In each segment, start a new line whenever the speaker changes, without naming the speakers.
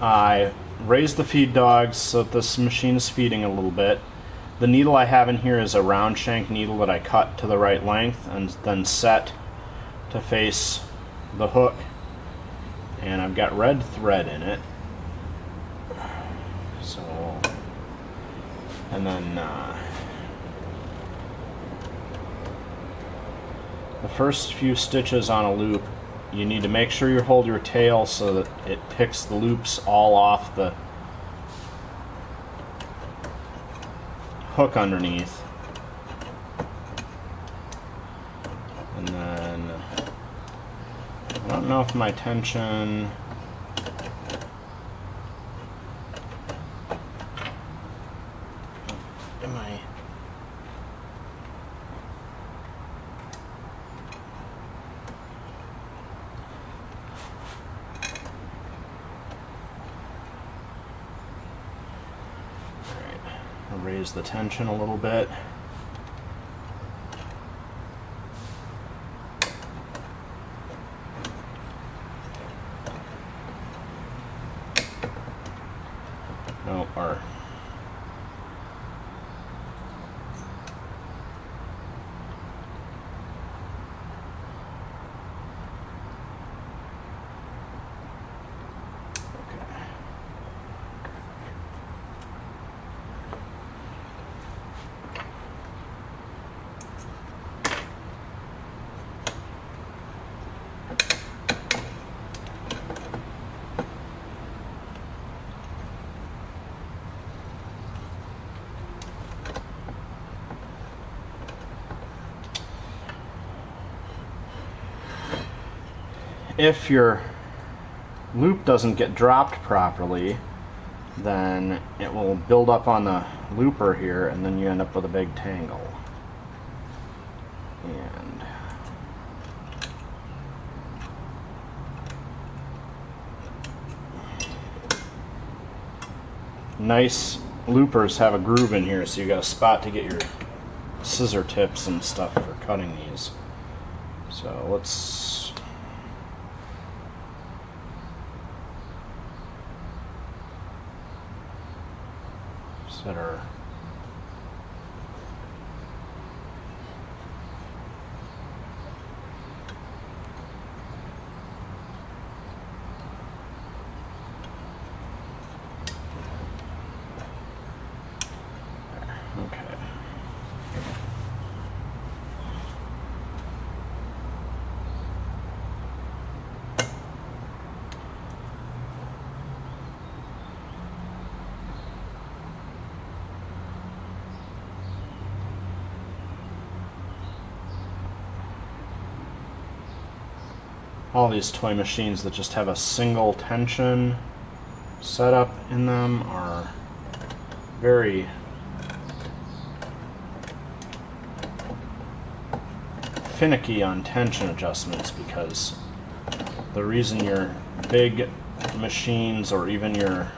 I raised the feed dogs so that this machine is feeding a little bit. The needle I have in here is a round shank needle that I cut to the right length and then set to face the hook. And I've got red thread in it. So, and then the first few stitches on a loop, you need to make sure you hold your tail so that it picks the loops all off the hook underneath. And then I don't know if my tension raise the tension a little bit. No, or if your loop doesn't get dropped properly, then it will build up on the looper here, and then you end up with a big tangle. And nice loopers have a groove in here, so you got a spot to get your scissor tips and stuff for cutting these. So let's set our okay. All these toy machines that just have a single tension setup in them are very finicky on tension adjustments, because the reason your big machines or even your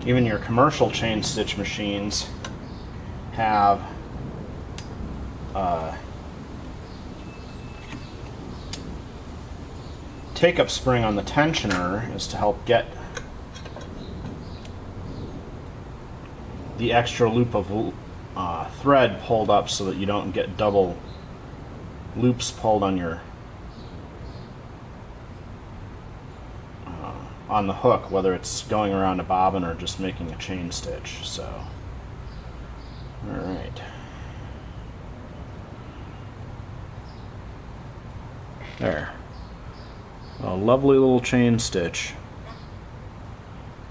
even your commercial chain stitch machines have take-up spring on the tensioner is to help get the extra loop of thread pulled up so that you don't get double loops pulled on your on the hook, whether it's going around a bobbin or just making a chain stitch. So, all right. There. A lovely little chain stitch.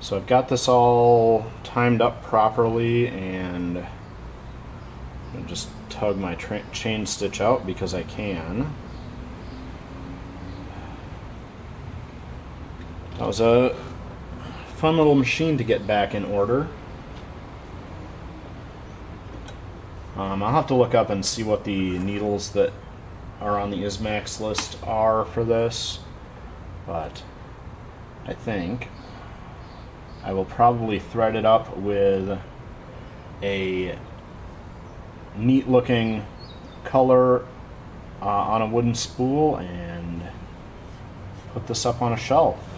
So I've got this all timed up properly, and I'll just tug my chain stitch out because I can. That was a fun little machine to get back in order. I'll have to look up and see what the needles that are on the ISMAX list are for this. But I think I will probably thread it up with a neat looking color on a wooden spool and put this up on a shelf.